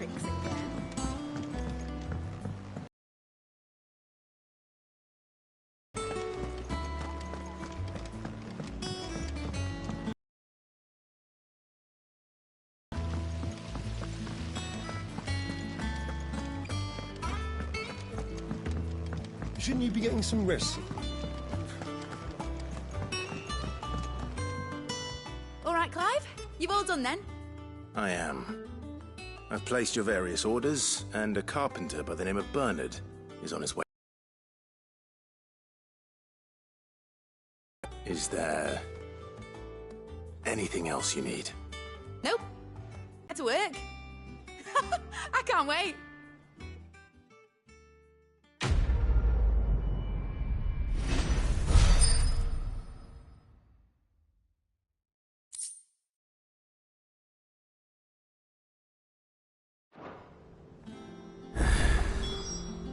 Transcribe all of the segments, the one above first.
tricks again. Shouldn't you be getting some rest? All right, Clive? You've all done then? I am. I've placed your various orders, and a carpenter by the name of Bernard is on his way. Is there anything else you need? Nope. Get to work. I can't wait.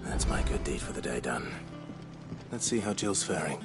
That's my good deed for the day done. Let's see how Jill's faring.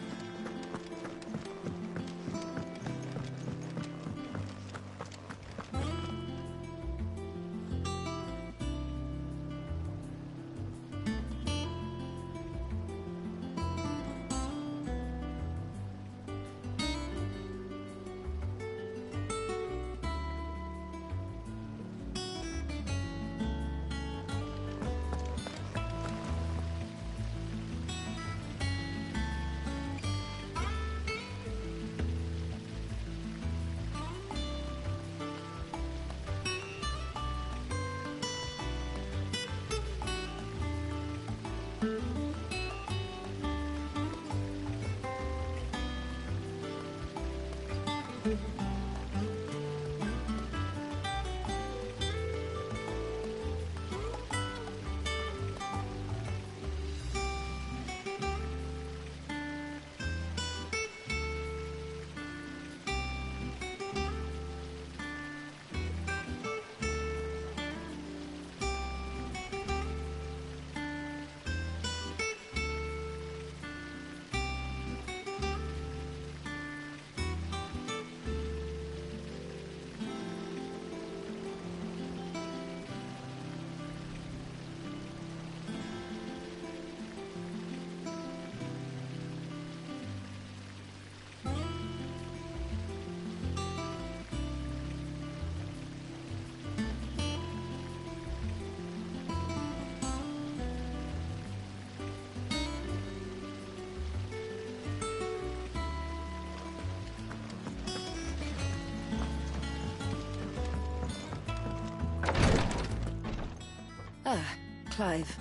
Clive.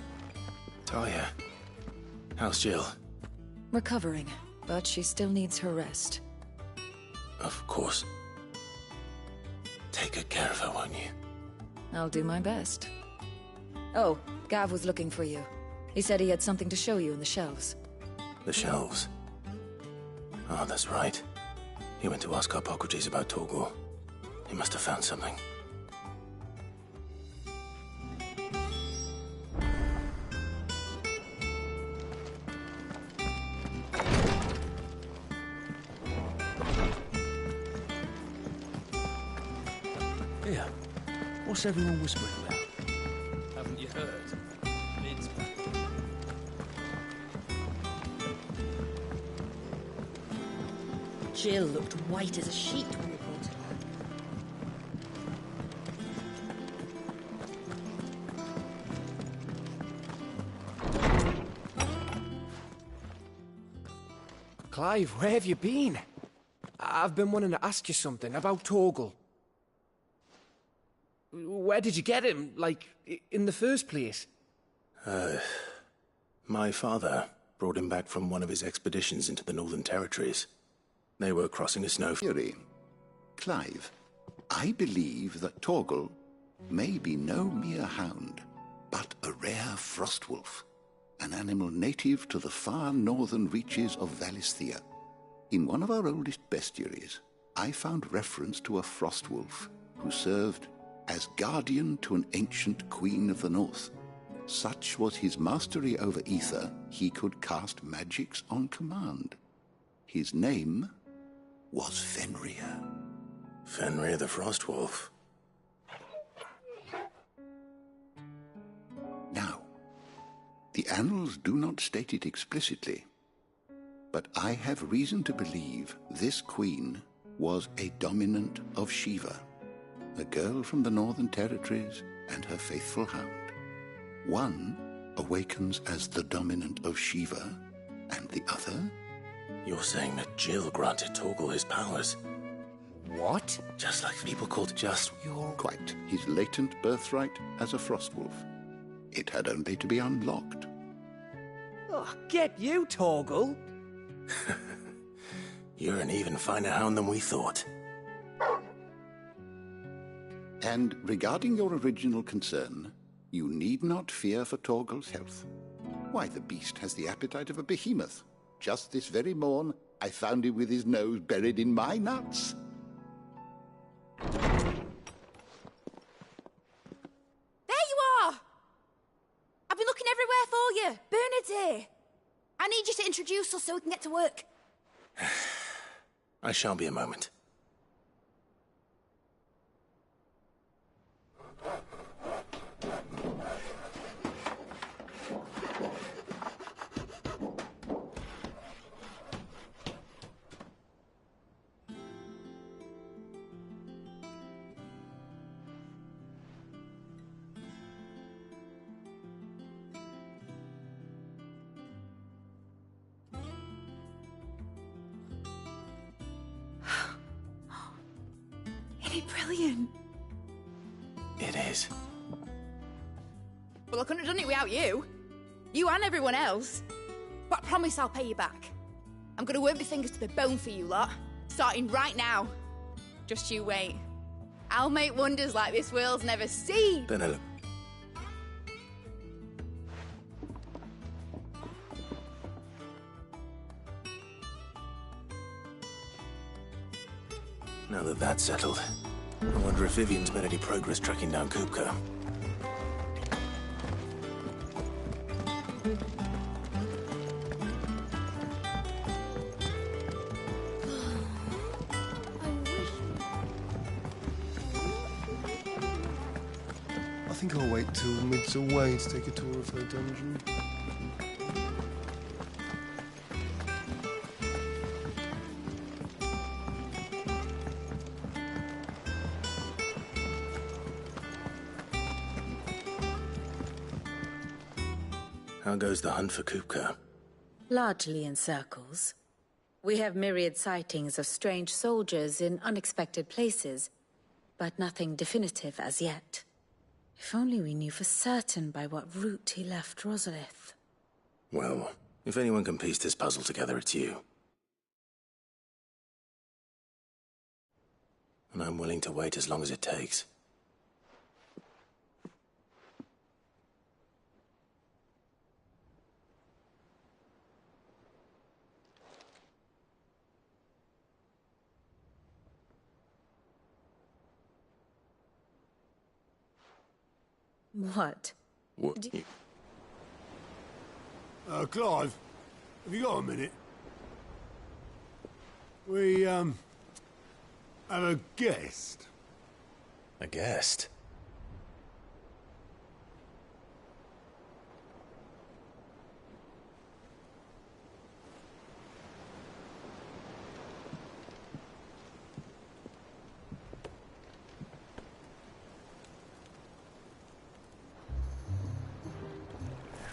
Talia, how's Jill? Recovering, but she still needs her rest. Of course. Take good care of her, won't you? I'll do my best. Oh, Gav was looking for you. He said he had something to show you in the shelves. The shelves? Oh, that's right. He went to ask Harpocrates about Torgal. He must have found something. Here, what's everyone whispering about? Haven't you heard? Mid's back. Jill looked white as a sheet when we brought her. Clive, where have you been? I've been wanting to ask you something about Torgal. Where did you get him, like, in the first place? My father brought him back from one of his expeditions into the Northern Territories. They were crossing a snow... Theory. Clive, I believe that Torgal may be no mere hound, but a rare frostwolf, an animal native to the far northern reaches of Valisthea. In one of our oldest bestiaries, I found reference to a frostwolf who served as guardian to an ancient queen of the north. Such was his mastery over ether, he could cast magics on command. His name was Fenrir. Fenrir the Frostwolf. The annals do not state it explicitly, but I have reason to believe this queen was a dominant of Shiva, a girl from the Northern Territories and her faithful hound. One awakens as the dominant of Shiva, and the other? You're saying that Jill granted Torgal his powers? What? Just like people called just... You're quite his latent birthright as a Frostwolf. It had only to be unlocked. Oh, get you, Torgal! You're an even finer hound than we thought. And regarding your original concern, you need not fear for Torgal's health. Why, the beast has the appetite of a behemoth. Just this very morn, I found him with his nose buried in my nuts. There you are! I've been looking everywhere for you. Bernard's here. I need you to introduce us so we can get to work. I shall be a moment. Brilliant. It is. Well, I couldn't have done it without you. You and everyone else. But I promise I'll pay you back. I'm gonna work my fingers to the bone for you lot. Starting right now. Just you wait. I'll make wonders like this world's never seen. Penelope. Now that that's settled, I wonder if Vivian's made any progress tracking down Kupka. I think I'll wait till Mid's away to take a tour of her dungeon. How goes the hunt for Kupka? Largely in circles. We have myriad sightings of strange soldiers in unexpected places, but nothing definitive as yet. If only we knew for certain by what route he left Rosalith. Well, if anyone can piece this puzzle together, it's you. And I'm willing to wait as long as it takes. What? What? Clive, have you got a minute? We, have a guest. A guest?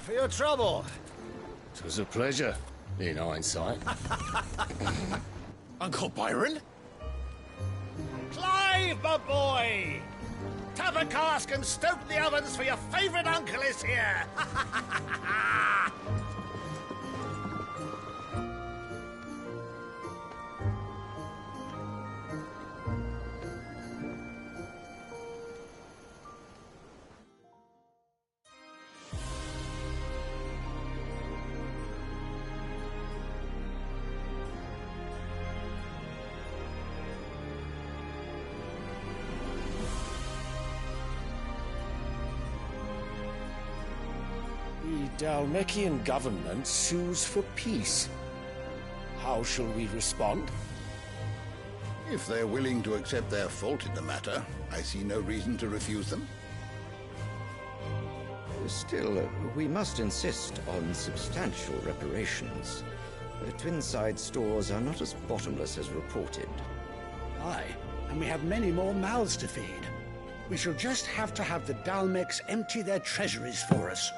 For your trouble. It was a pleasure, in hindsight. Uncle Byron? Clive, my boy! Tap a cask and stoke the ovens for your favourite uncle is here! The Dalmekian government sues for peace. How shall we respond? If they're willing to accept their fault in the matter, I see no reason to refuse them. Still, we must insist on substantial reparations. The Twinside stores are not as bottomless as reported. Aye, and we have many more mouths to feed. We shall just have to have the Dalmex empty their treasuries for us.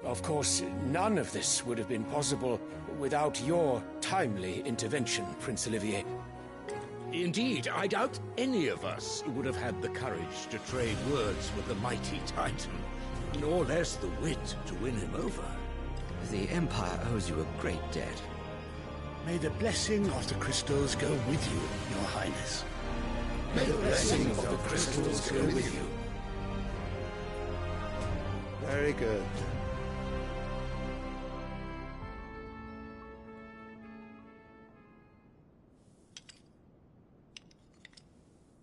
Of course, none of this would have been possible without your timely intervention, Prince Olivier. Indeed, I doubt any of us would have had the courage to trade words with the mighty Titan, nor less the wit to win him over. The Empire owes you a great debt. May the blessing of the crystals go with you, Your Highness. May the blessing of the crystals go with you. Very good.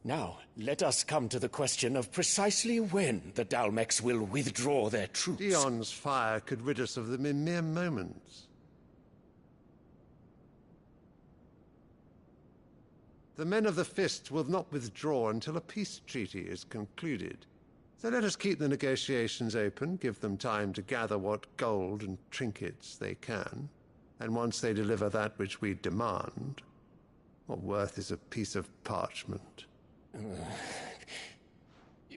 Now, let us come to the question of precisely when the Dalmex will withdraw their troops. Dion's fire could rid us of them in mere moments. The men of the Fist will not withdraw until a peace treaty is concluded. So let us keep the negotiations open, give them time to gather what gold and trinkets they can, and once they deliver that which we demand, what worth is a piece of parchment?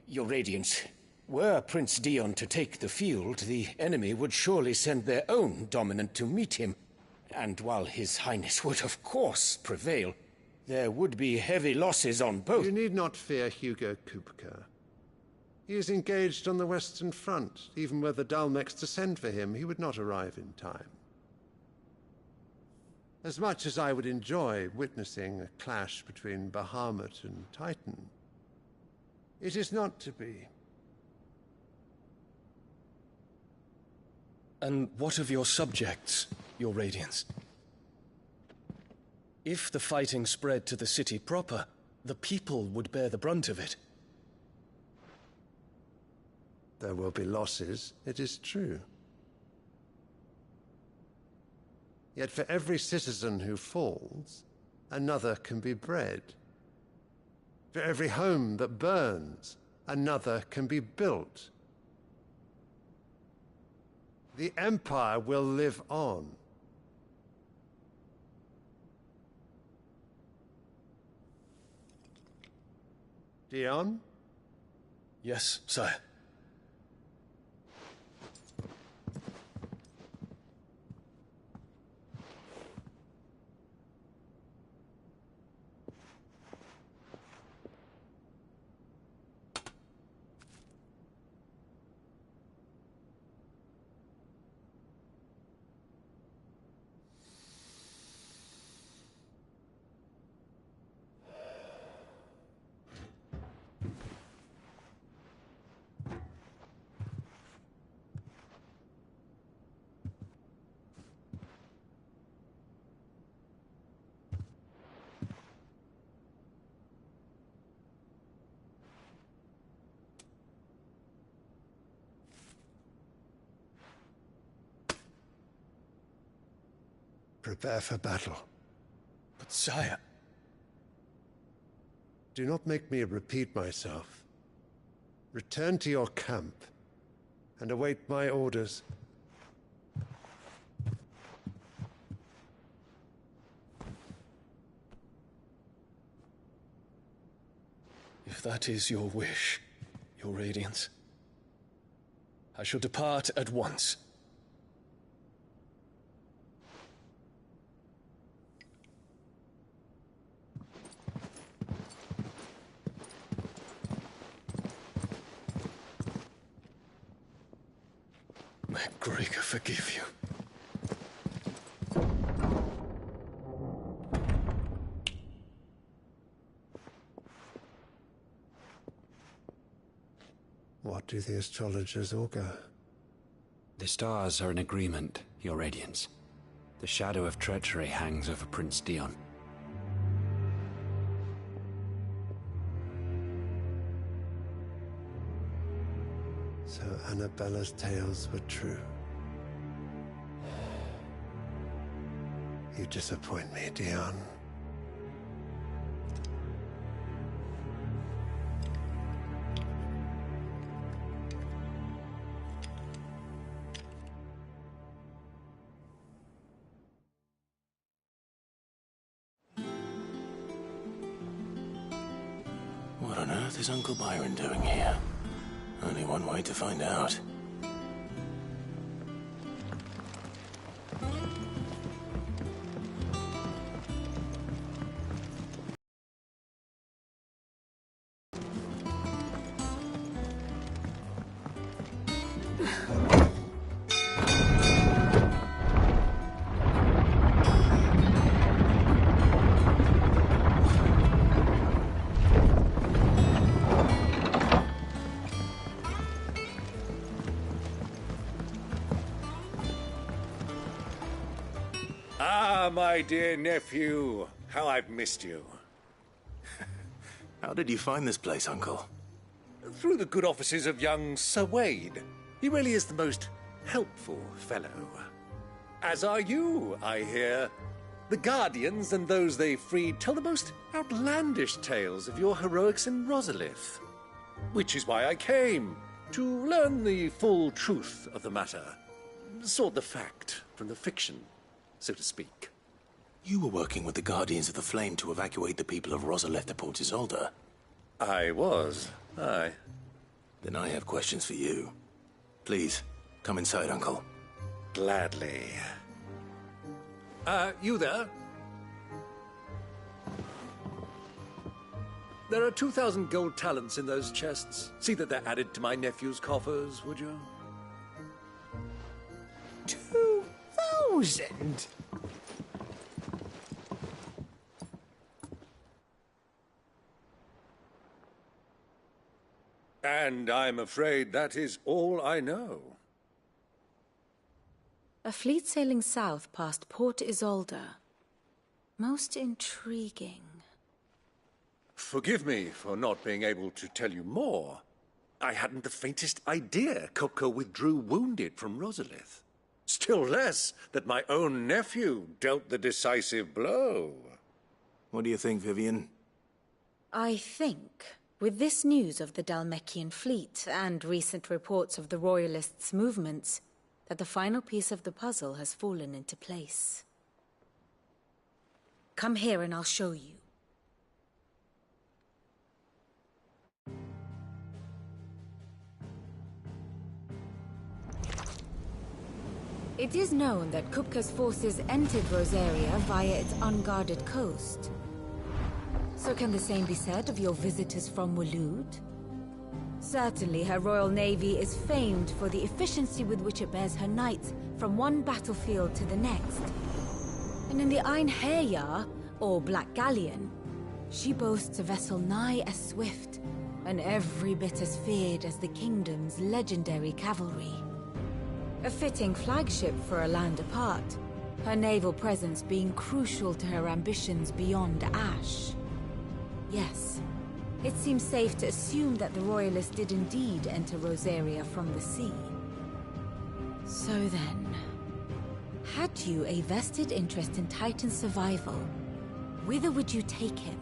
Your Radiance, were Prince Dion to take the field, the enemy would surely send their own dominant to meet him. And while His Highness would of course prevail, there would be heavy losses on both. You need not fear Hugo Kupka. He is engaged on the Western Front. Even were the Dalmex to send for him, he would not arrive in time. As much as I would enjoy witnessing a clash between Bahamut and Titan, it is not to be. And what of your subjects, Your Radiance? If the fighting spread to the city proper, the people would bear the brunt of it. There will be losses, it is true. Yet for every citizen who falls, another can be bred. For every home that burns, another can be built. The Empire will live on. Dion? Yes, sire. Prepare for battle. But sire... Do not make me repeat myself. Return to your camp and await my orders. If that is your wish, Your Radiance, I shall depart at once. May Gregor forgive you. What do the astrologers augur? The stars are in agreement, Your Radiance. The shadow of treachery hangs over Prince Dion. So Annabella's tales were true. You disappoint me, Dion. What on earth is Uncle Byron doing here? Only one way to find out. Ah, my dear nephew. How I've missed you. How did you find this place, Uncle? Through the good offices of young Sir Wade. He really is the most helpful fellow. As are you, I hear. The Guardians and those they freed tell the most outlandish tales of your heroics in Rosalith. Which is why I came, to learn the full truth of the matter. Sort the fact from the fiction, so to speak. You were working with the Guardians of the Flame to evacuate the people of Rosalith to Port Isolde. I was, aye. Then I have questions for you. Please, come inside, Uncle. Gladly. You there? There are 2,000 gold talents in those chests. See that they're added to my nephew's coffers, would you? 2,000? And I'm afraid that is all I know. A fleet sailing south past Port Isolde. Most intriguing. Forgive me for not being able to tell you more. I hadn't the faintest idea Kupka withdrew wounded from Rosalith. Still less that my own nephew dealt the decisive blow. What do you think, Vivian? I think, with this news of the Dhalmekian fleet and recent reports of the Royalists' movements, that the final piece of the puzzle has fallen into place. Come here and I'll show you. It is known that Kupka's forces entered Rosaria via its unguarded coast. So can the same be said of your visitors from Waloed? Certainly, her Royal Navy is famed for the efficiency with which it bears her knights from one battlefield to the next. And in the Einherjar, or Black Galleon, she boasts a vessel nigh as swift, and every bit as feared as the Kingdom's legendary cavalry. A fitting flagship for a land apart, her naval presence being crucial to her ambitions beyond Ash. Yes. It seems safe to assume that the Royalists did indeed enter Rosaria from the sea. So then, had you a vested interest in Titan's survival, whither would you take him?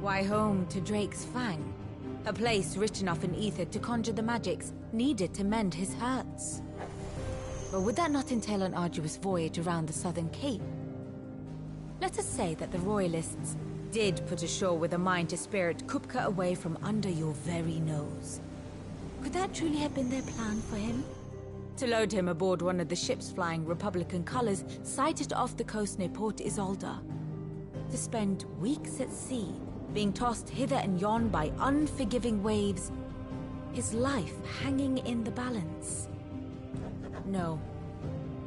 Why, home to Drake's Fang, a place rich enough in ether to conjure the magics needed to mend his hurts. But would that not entail an arduous voyage around the Southern Cape? Let us say that the Royalists did put ashore with a mind to spirit Kupka away from under your very nose. Could that truly have been their plan for him? To load him aboard one of the ships flying Republican colors sighted off the coast near Port Isolde. To spend weeks at sea, being tossed hither and yon by unforgiving waves, his life hanging in the balance. No.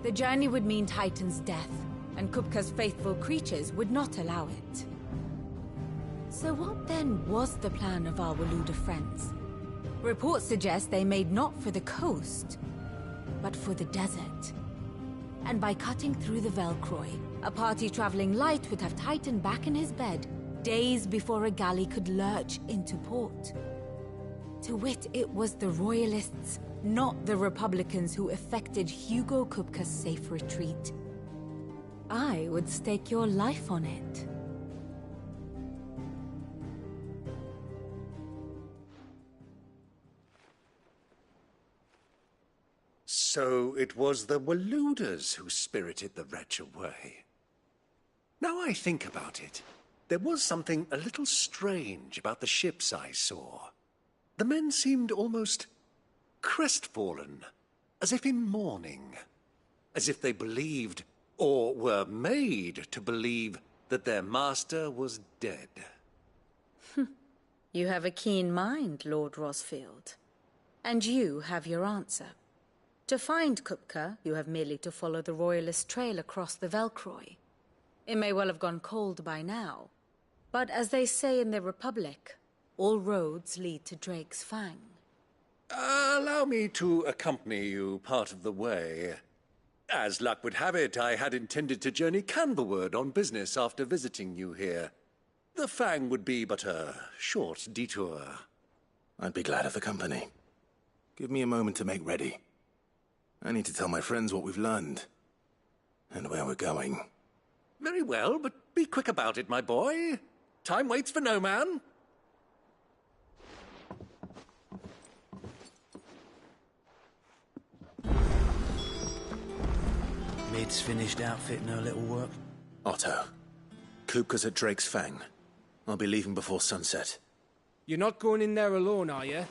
The journey would mean Titan's death, and Kupka's faithful creatures would not allow it. So what then was the plan of our Waloed friends? Reports suggest they made not for the coast, but for the desert. And by cutting through the Velcroy, a party traveling light would have Titan back in his bed days before a galley could lurch into port. To wit, it was the Royalists, not the Republicans, who effected Hugo Kupka's safe retreat. I would stake your life on it. So it was the Waloeders who spirited the wretch away. Now I think about it, there was something a little strange about the ships I saw. The men seemed almost crestfallen, as if in mourning, as if they believed, or were made to believe, that their master was dead. You have a keen mind, Lord Rosfield. And you have your answer. To find Kupka, you have merely to follow the Royalist trail across the Velcroy. It may well have gone cold by now, but as they say in the Republic, all roads lead to Drake's Fang. Allow me to accompany you part of the way. As luck would have it, I had intended to journey Canberwood on business after visiting you here. The Fang would be but a short detour. I'd be glad of the company. Give me a moment to make ready. I need to tell my friends what we've learned, and where we're going. Very well, but be quick about it, my boy. Time waits for no man. Mid's finished outfitting her little work. Otto, Kupka's at Drake's Fang. I'll be leaving before sunset. You're not going in there alone, are you?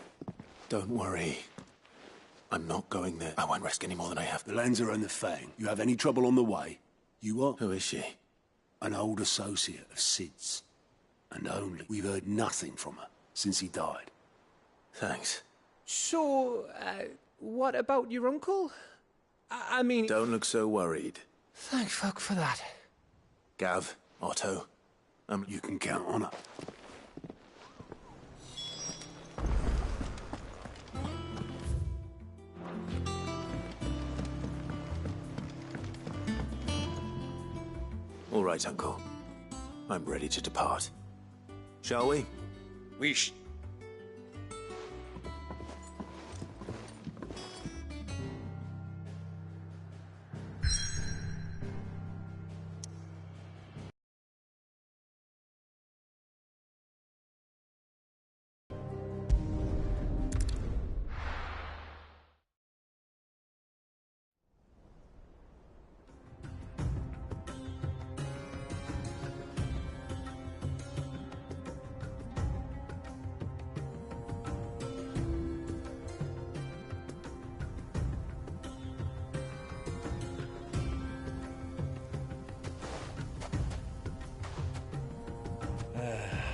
Don't worry. I'm not going there. I won't risk any more than I have. The Lanza and the Fang. You have any trouble on the way? You are? Who is she? An old associate of Sid's. And only. We've heard nothing from her since he died. Thanks. So, what about your uncle? I mean... Don't look so worried. Thank fuck for that. Gav, Otto, you can count on her. All right, Uncle. I'm ready to depart. Shall we? We sh...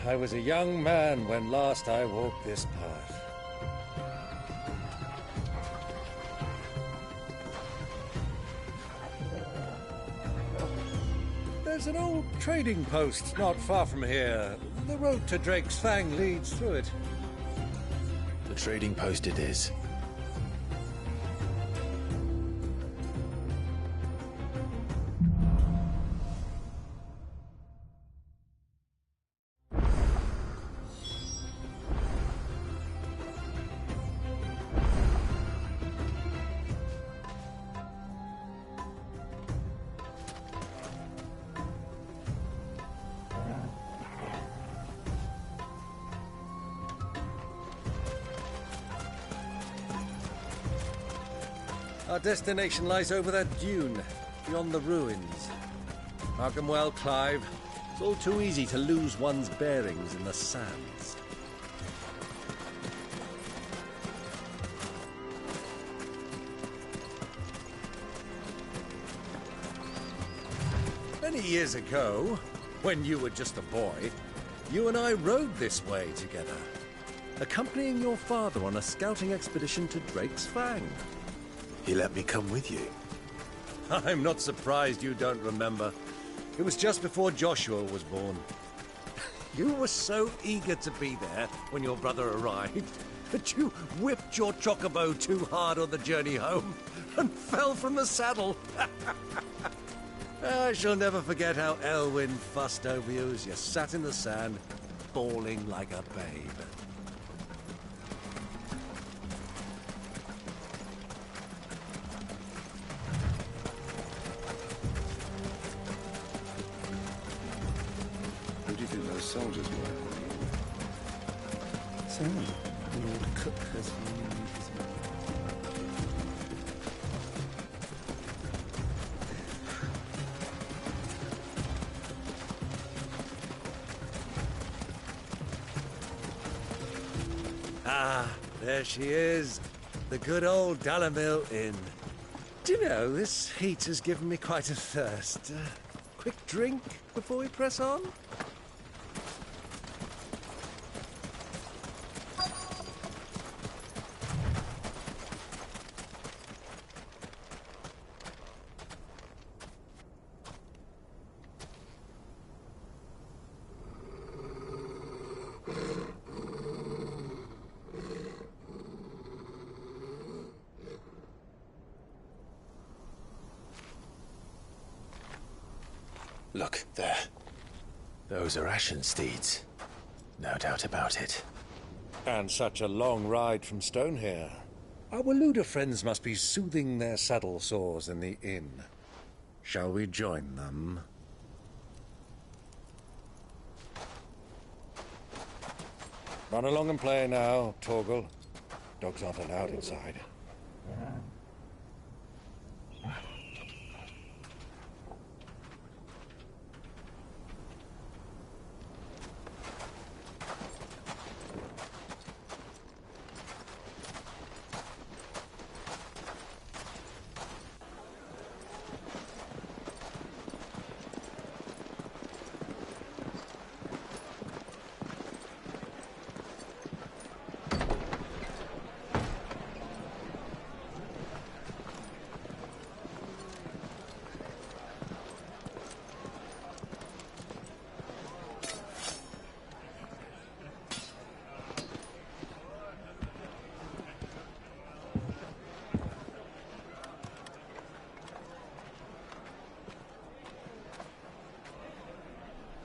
I was a young man when last I walked this path. There's an old trading post not far from here. The road to Drake's Fang leads through it. The trading post it is. Our destination lies over that dune, beyond the ruins. Mark 'em well, Clive. It's all too easy to lose one's bearings in the sands. Many years ago, when you were just a boy, you and I rode this way together, accompanying your father on a scouting expedition to Drake's Fang. He let me come with you. I'm not surprised you don't remember. It was just before Joshua was born. You were so eager to be there when your brother arrived that you whipped your chocobo too hard on the journey home and fell from the saddle. I shall never forget how Elwyn fussed over you as you sat in the sand, bawling like a babe. Soldiers were. So, Lord Cook has Ah, there she is. The good old Dalamil Inn. Do you know, this heat has given me quite a thirst. Quick drink before we press on? Look, there. Those are Ashen steeds. No doubt about it. And such a long ride from Stonehere. Our Waluda friends must be soothing their saddle sores in the inn. Shall we join them? Run along and play now, Torgal. Dogs aren't allowed inside.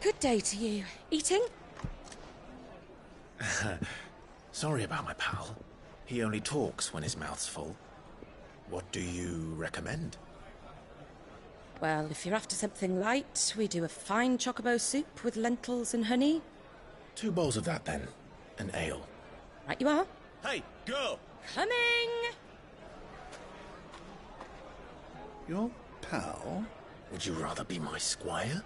Good day to you. Eating? Sorry about my pal. He only talks when his mouth's full. What do you recommend? Well, if you're after something light, we do a fine chocobo soup with lentils and honey. 2 bowls of that, then. An ale. Right you are. Hey, girl! Coming! Your pal? Would you rather be my squire?